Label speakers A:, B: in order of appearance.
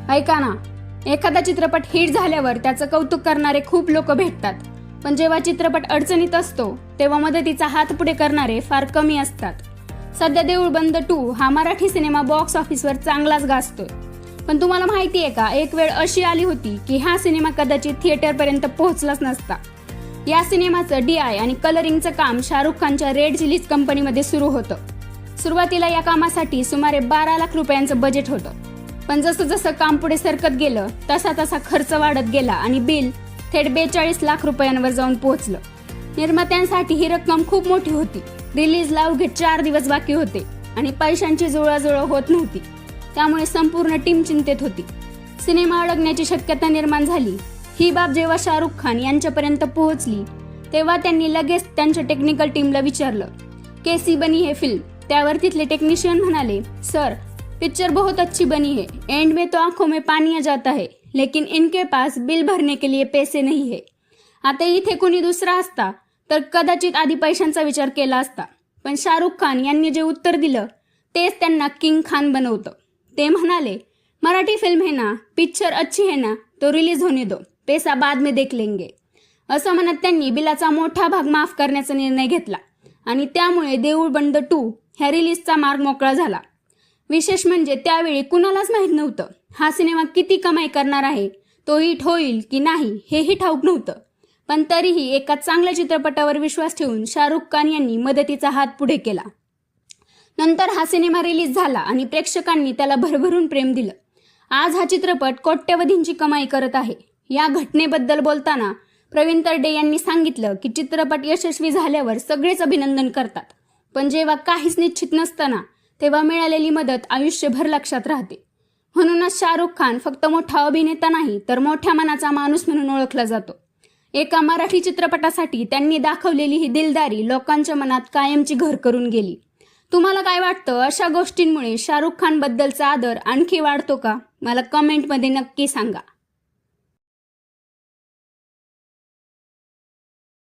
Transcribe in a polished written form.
A: ऐका ना, एखादा चित्रपट हिट झाल्यावर त्याचं कौतुक करणारे खूप लोक भेटतात, पण जेव्हा चित्रपट अडचणीत असतो तेव्हा मदतीचा हात पुढे करणारे फार कमी असतात. सध्या देऊळ बंद 2 हा मराठी सिनेमा बॉक्स ऑफिसवर चांगलाच गाजतोय. पण तुम्हाला माहिती आहे का, एक वेळ अशी आली होती की हा सिनेमा कदाचित थिएटरपर्यंत पोहोचलाच नसता. या सिनेमाचं DI आणि कलरिंगचं काम शाहरुख खानच्या रेड चिलीज कंपनीमध्ये सुरू होतं. सुरुवातीला या कामासाठी सुमारे 12 लाख रुपयांचं बजेट होतं, पण जसं जसं काम पुढे सरकत गेलं तसा तसा खर्च वाढत गेला आणि बिल थेट 42 लाख रुपयांवर जाऊन पोहोचलं. निर्मात्यांसाठी ही रक्कम खूप मोठी होती. रिलीजला अवघे 4 दिवस बाकी होते आणि पैशांची जुळवाजुळव होत नव्हती. त्यामुळे संपूर्ण टीम चिंतेत होती. सिनेमा अडकण्याची शक्यता निर्माण झाली. ही बाब जेव्हा शाहरुख खान यांच्यापर्यंत पोहोचली तेव्हा त्यांनी लगेच त्यांच्या टेक्निकल टीमला विचारलं, कैसी बनी है फिल्म? त्यावर तिथले टेक्निशियन म्हणाले, सर पिक्चर बहुत अच्छी बनी है, एंड में तो आंखों में पानी आ जाता है, लेकिन इनके पास बिल भरने के लिए पैसे नहीं है. आता इथे कोणी दुसरा असता तर कदाचित आधी पैशांचा विचार केला असता, पण शाहरुख खान यांनी जे उत्तर दिलं तेच त्यांना किंग खान बनवतं. ते म्हणाले, मराठी फिल्म है ना, पिक्चर अच्छी है ना, तो रिलीज होने दो, पैसा बाद में देख लेंगे. असं म्हणत त्यांनी बिलाचा मोठा भाग माफ करण्याचा निर्णय घेतला आणि त्यामुळे देऊळ बंद 2 ह्या रिलीजचा मार्ग मोकळा झाला. विशेष म्हणजे त्यावेळी कुणालाच माहीत नव्हतं हा सिनेमा किती कमाई करणार आहे, तो हिट होईल की नाही हेही ठाऊक नव्हतं. पण तरीही एका चांगल्या चित्रपटावर विश्वास ठेवून शाहरुख खान यांनी मदतीचा हात पुढे केला. नंतर हा सिनेमा रिलीज झाला आणि प्रेक्षकांनी त्याला भरभरून प्रेम दिलं. आज हा चित्रपट कोट्यवधींची कमाई करत आहे. या घटनेबद्दल बोलताना प्रवीण तरडे यांनी सांगितलं की चित्रपट यशस्वी झाल्यावर सगळेच अभिनंदन करतात, पण जेव्हा काहीच निश्चित नसताना तेव्हा मिळालेली मदत आयुष्यभर लक्षात राहते. म्हणूनच शाहरुख खान फक्त मोठा अभिनेता नाही तर मोठ्या मनाचा माणूस म्हणून ओळखला जातो. एका मराठी चित्रपटासाठी त्यांनी दाखवलेली ही दिलदारी लोकांच्या मनात कायमची घर करून गेली. तुम्हाला काय वाटतं, अशा गोष्टींमुळे शाहरुख खान बद्दलचा आदर आणखी वाढतो का? मला कमेंटमध्ये नक्की सांगा.